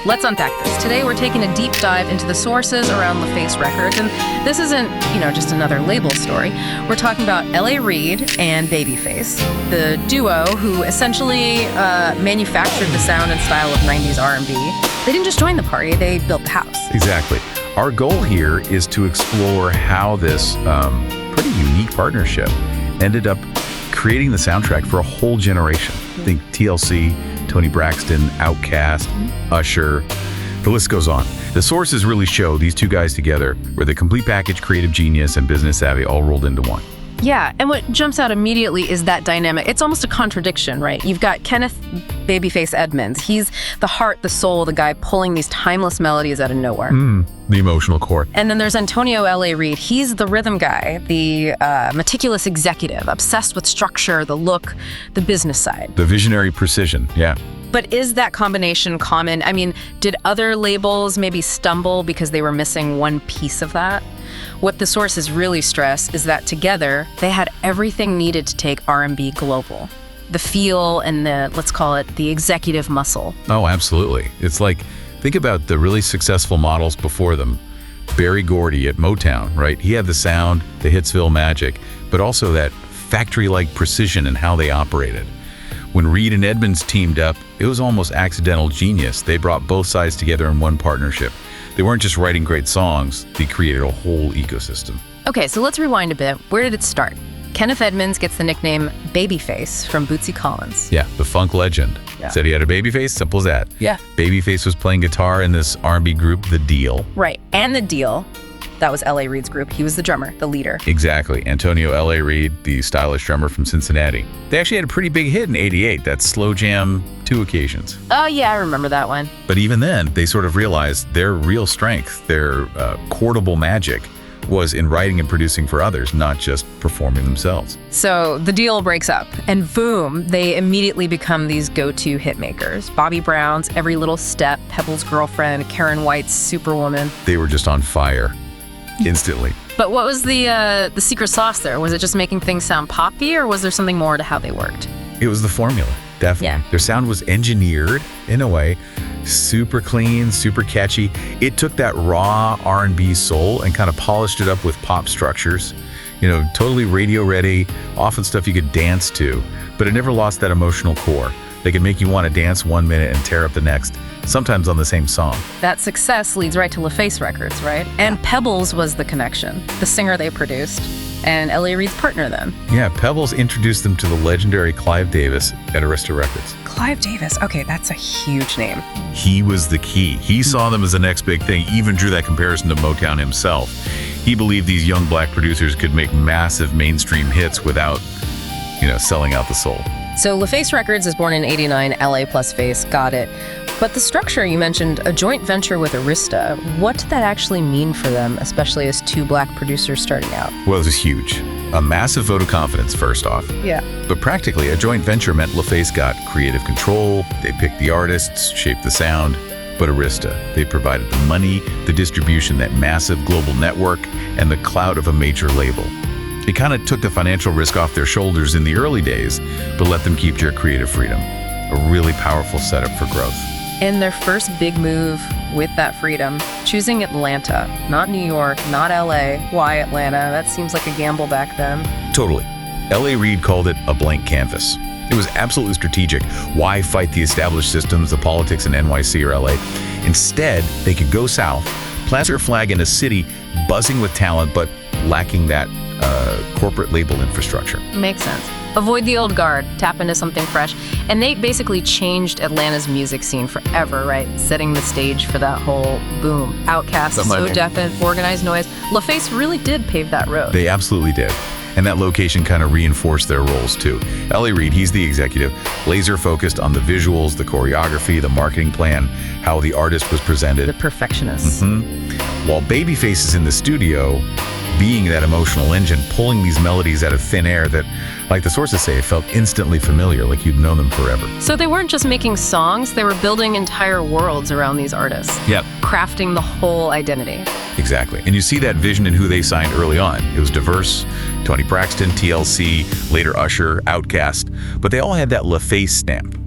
Let's unpack this. Today we're taking a deep dive into the sources around LaFace Records, and this isn't, just another label story. We're talking about Reid and Babyface, the duo who essentially manufactured the sound and style of 90s R&B. They didn't just join the party, they built the house. Exactly. Our goal here is to explore how this pretty unique partnership ended up creating the soundtrack for a whole generation. Think TLC, Toni Braxton, Outkast, Usher, the list goes on. The sources really show these two guys together were the complete package, creative genius and business savvy all rolled into one. Yeah, and what jumps out immediately is that dynamic. It's almost a contradiction, right? You've got Kenneth Babyface Edmonds. He's the heart, the soul, the guy pulling these timeless melodies out of nowhere. The emotional core. And then there's Antonio L.A. Reid. He's the rhythm guy, the meticulous executive, obsessed with structure, the look, the business side. The visionary precision, yeah. But is that combination common? I mean, did other labels maybe stumble because they were missing one piece of that? What the sources really stress is that together, they had everything needed to take R&B global. The feel and let's call it, the executive muscle. Oh, absolutely. It's like, think about the really successful models before them. Berry Gordy at Motown, right? He had the sound, the Hitsville magic, but also that factory-like precision in how they operated. When Reid and Edmonds teamed up, it was almost accidental genius. They brought both sides together in one partnership. They weren't just writing great songs, they created a whole ecosystem. Okay, so let's rewind a bit. Where did it start? Kenneth Edmonds gets the nickname Babyface from Bootsy Collins. Yeah, the funk legend. Yeah. Said he had a baby face, simple as that. Yeah. Babyface was playing guitar in this R&B group, The Deal. Right, and The Deal. That was L.A. Reid's group. He was the drummer, the leader. Exactly. Antonio L.A. Reid, the stylish drummer from Cincinnati. They actually had a pretty big hit in '88, that Slow Jam 2 occasions. Oh, yeah, I remember that one. But even then, they sort of realized their real strength, their quotable magic, was in writing and producing for others, not just performing themselves. So The Deal breaks up, and boom, they immediately become these go-to hit makers. Bobby Brown's Every Little Step, Pebble's Girlfriend, Karen White's Superwoman. They were just on fire. Instantly. But what was the secret sauce there? Was it just making things sound poppy, or was there something more to how they worked? It was the formula, definitely. Yeah. Their sound was engineered, in a way, super clean, super catchy. It took that raw R&B soul and kind of polished it up with pop structures. Totally radio ready, often stuff you could dance to, but it never lost that emotional core. They could make you want to dance 1 minute and tear up the next, sometimes on the same song. That success leads right to LaFace Records, right? And Pebbles was the connection, the singer they produced, and L.A. Reid's partner then. Yeah, Pebbles introduced them to the legendary Clive Davis at Arista Records. Clive Davis, okay, that's a huge name. He was the key. He saw them as the next big thing, even drew that comparison to Motown himself. He believed these young black producers could make massive mainstream hits without, selling out the soul. So LaFace Records is born in '89, LA plus Face, got it. But the structure you mentioned, a joint venture with Arista, what did that actually mean for them, especially as two black producers starting out? Well, it was huge. A massive vote of confidence, first off. Yeah. But practically, a joint venture meant LaFace got creative control, they picked the artists, shaped the sound, but Arista, they provided the money, the distribution, that massive global network, and the clout of a major label. It kind of took the financial risk off their shoulders in the early days, but let them keep their creative freedom. A really powerful setup for growth. And their first big move with that freedom, choosing Atlanta, not New York, not LA. Why Atlanta? That seems like a gamble back then. Totally. L.A. Reid called it a blank canvas. It was absolutely strategic. Why fight the established systems, the politics in NYC or LA? Instead, they could go south, plant their flag in a city buzzing with talent, but lacking that corporate label infrastructure. Makes sense. Avoid the old guard, tap into something fresh. And they basically changed Atlanta's music scene forever, right? Setting the stage for that whole boom. Outkast, So Definite, Organized Noise. LaFace really did pave that road. They absolutely did. And that location kind of reinforced their roles too. L.A. Reid, he's the executive, laser focused on the visuals, the choreography, the marketing plan, how the artist was presented. The perfectionist. While Babyface is in the studio, being that emotional engine, pulling these melodies out of thin air that, like the sources say, it felt instantly familiar, like you'd known them forever. So they weren't just making songs, they were building entire worlds around these artists. Yep. Crafting the whole identity. Exactly. And you see that vision in who they signed early on. It was diverse. Toni Braxton, TLC, later Usher, Outkast. But they all had that LaFace stamp.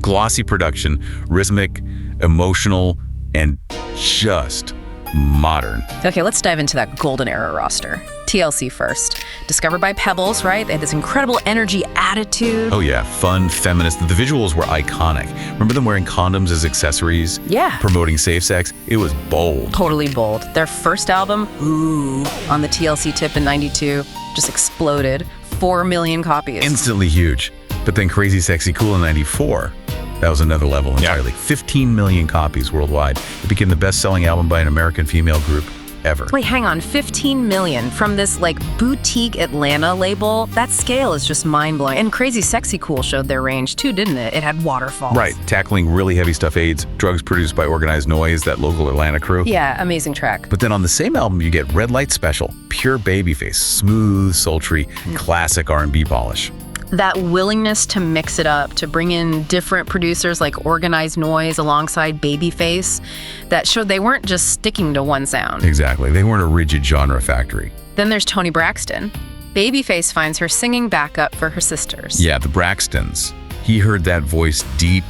Glossy production, rhythmic, emotional, and just modern. Okay, let's dive into that golden era roster. TLC first. Discovered by Pebbles, right? They had this incredible energy, attitude. Oh yeah, fun, feminist. The visuals were iconic. Remember them wearing condoms as accessories? Yeah. Promoting safe sex? It was bold. Totally bold. Their first album, Ooh, on the TLC tip in 92, just exploded. 4 million copies. Instantly huge. But then Crazy Sexy Cool in 94. That was another level entirely. 15 million copies worldwide. It became the best-selling album by an American female group ever. Wait, hang on. 15 million from this like boutique Atlanta label? That scale is just mind-blowing. And Crazy Sexy Cool showed their range too, didn't it? It had waterfalls. Right, tackling really heavy stuff AIDS, drugs produced by Organized Noise, that local Atlanta crew. Yeah, amazing track. But then on the same album, you get Red Light Special, pure Babyface, smooth, sultry, classic R&B polish. That willingness to mix it up, to bring in different producers like Organized Noise alongside Babyface, that showed they weren't just sticking to one sound. Exactly. They weren't a rigid genre factory. Then there's Toni Braxton. Babyface finds her singing backup for her sisters. Yeah, the Braxtons. He heard that voice deep,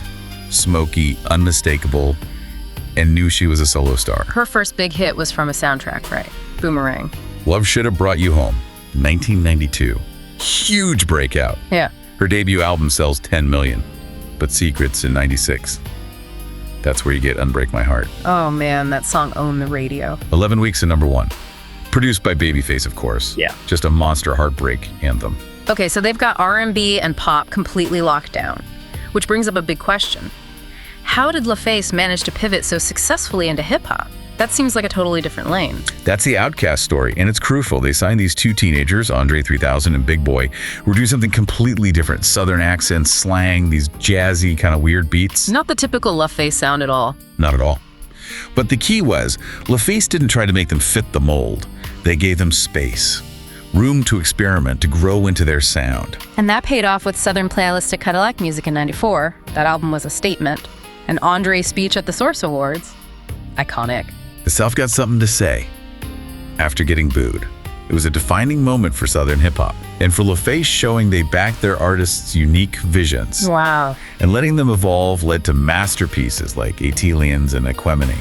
smoky, unmistakable, and knew she was a solo star. Her first big hit was from a soundtrack, right? Boomerang. Love Should Have Brought You Home, 1992. Huge breakout. Yeah. Her debut album sells 10 million, but Secrets in 96. That's where you get Unbreak My Heart. Oh man, that song owned the radio. 11 weeks at #1. Produced by Babyface, of course. Yeah. Just a monster heartbreak anthem. Okay, so they've got R&B and pop completely locked down, which brings up a big question. How did LaFace manage to pivot so successfully into hip-hop? That seems like a totally different lane. That's the Outkast story, and it's crucial. They signed these two teenagers, Andre 3000 and Big Boy, who were doing something completely different. Southern accents, slang, these jazzy kind of weird beats. Not the typical LaFace sound at all. Not at all. But the key was, LaFace didn't try to make them fit the mold. They gave them space, room to experiment, to grow into their sound. And that paid off with Southern Playalistic Cadillac Music in 94. That album was a statement. And Andre's speech at the Source Awards, iconic. The South got something to say after getting booed. It was a defining moment for Southern hip-hop, and for LaFace showing they backed their artists' unique visions. Wow. And letting them evolve led to masterpieces like Atelians and Equemini.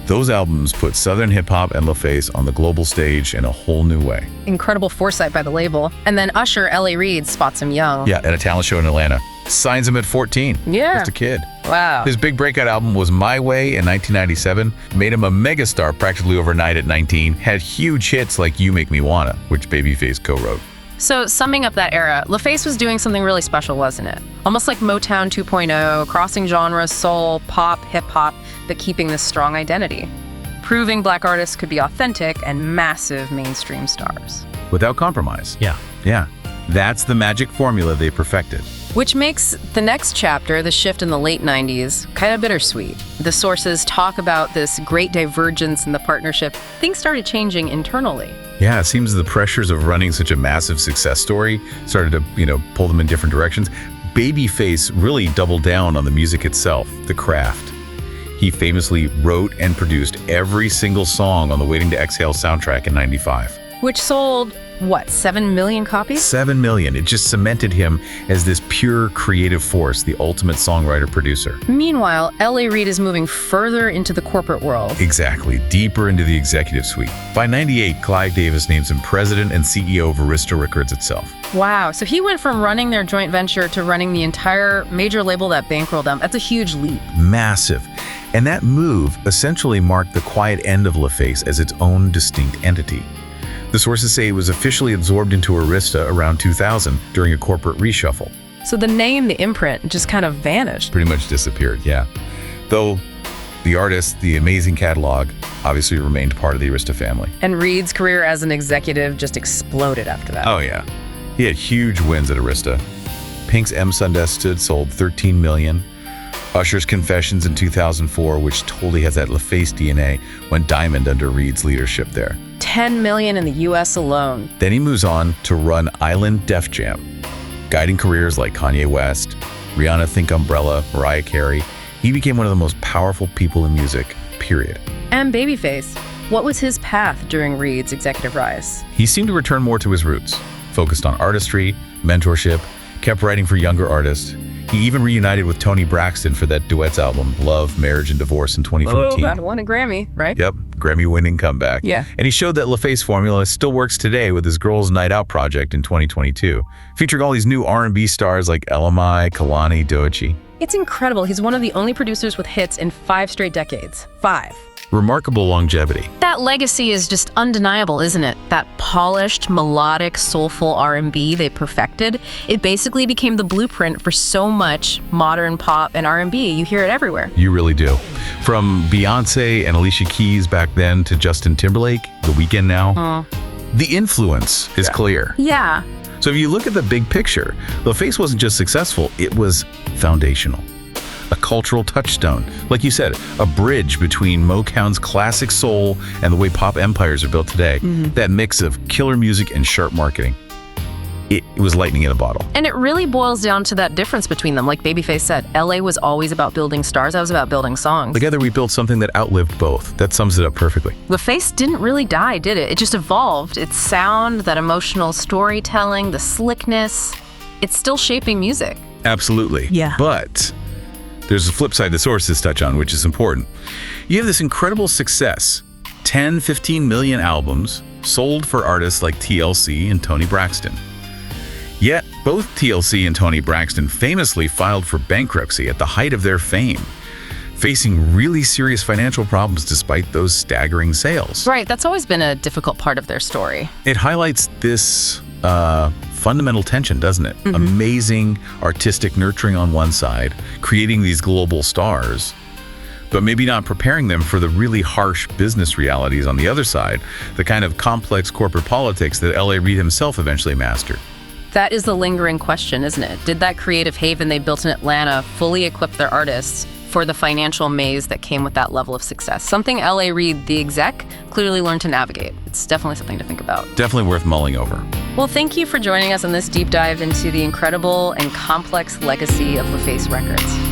Those albums put Southern hip-hop and LaFace on the global stage in a whole new way. Incredible foresight by the label. And then Usher, L.A. Reid, spots him young. Yeah, at a talent show in Atlanta. Signs him at 14. Yeah. Just a kid. Wow. His big breakout album was My Way in 1997. Made him a megastar practically overnight at 19. Had huge hits like You Make Me Wanna, which Babyface co-wrote. So summing up that era, LaFace was doing something really special, wasn't it? Almost like Motown 2.0, crossing genres, soul, pop, hip-hop, but keeping this strong identity. Proving black artists could be authentic and massive mainstream stars. Without compromise. Yeah. Yeah. That's the magic formula they perfected. Which makes the next chapter, the shift in the late 90s, kind of bittersweet. The sources talk about this great divergence in the partnership. Things started changing internally. Yeah, it seems the pressures of running such a massive success story started to, pull them in different directions. Babyface really doubled down on the music itself, the craft. He famously wrote and produced every single song on the Waiting to Exhale soundtrack in 95. Which sold, 7 million copies? 7 million. It just cemented him as this pure creative force, the ultimate songwriter-producer. Meanwhile, L.A. Reid is moving further into the corporate world. Exactly, deeper into the executive suite. By 98, Clive Davis names him president and CEO of Arista Records itself. Wow, so he went from running their joint venture to running the entire major label that bankrolled them. That's a huge leap. Massive. And that move essentially marked the quiet end of LaFace as its own distinct entity. The sources say it was officially absorbed into Arista around 2000 during a corporate reshuffle. So the name, the imprint, just kind of vanished. Pretty much disappeared, yeah. Though the artist, the amazing catalog, obviously remained part of the Arista family. And Reid's career as an executive just exploded after that. Oh yeah. He had huge wins at Arista. Pink's M Sundested sold 13 million. Usher's Confessions in 2004, which totally has that LaFace DNA, went diamond under Reid's leadership there. 10 million in the US alone. Then he moves on to run Island Def Jam, guiding careers like Kanye West, Rihanna, Think Umbrella, Mariah Carey. He became one of the most powerful people in music, period. And Babyface. What was his path during Reid's executive rise? He seemed to return more to his roots, focused on artistry, mentorship, kept writing for younger artists. He even reunited with Toni Braxton for that duets album, Love, Marriage, and Divorce in 2014. Oh, that won a Grammy, right? Yep, Grammy-winning comeback. Yeah. And he showed that LaFace formula still works today with his Girls' Night Out project in 2022, featuring all these new R&B stars like LMI, Kalani, Doechii. It's incredible. He's one of the only producers with hits in 5 straight decades. 5. Remarkable longevity. That legacy is just undeniable, isn't it? That polished, melodic, soulful R&B they perfected. It basically became the blueprint for so much modern pop and R&B. You hear it everywhere. You really do. From Beyonce and Alicia Keys back then to Justin Timberlake, The Weeknd now. The influence is clear. Yeah. So if you look at the big picture, LaFace wasn't just successful, it was foundational. A cultural touchstone. Like you said, a bridge between Motown's classic soul and the way pop empires are built today. That mix of killer music and sharp marketing. It was lightning in a bottle. And it really boils down to that difference between them. Like Babyface said, LA was always about building stars. I was about building songs. Together we built something that outlived both. That sums it up perfectly. LaFace didn't really die, did it? It just evolved. Its sound, that emotional storytelling, the slickness, it's still shaping music. Absolutely. Yeah. But there's a flip side the sources touch on, which is important. You have this incredible success, 10, 15 million albums sold for artists like TLC and Toni Braxton. Yet, both TLC and Toni Braxton famously filed for bankruptcy at the height of their fame, facing really serious financial problems despite those staggering sales. Right, that's always been a difficult part of their story. It highlights this fundamental tension, doesn't it? Amazing artistic nurturing on one side, creating these global stars, but maybe not preparing them for the really harsh business realities on the other side, the kind of complex corporate politics that L.A. Reid himself eventually mastered. That is the lingering question, isn't it? Did that creative haven they built in Atlanta fully equip their artists for the financial maze that came with that level of success? Something L.A. Reid, the exec, clearly learned to navigate. It's definitely something to think about. Definitely worth mulling over. Well, thank you for joining us on this deep dive into the incredible and complex legacy of LaFace Records.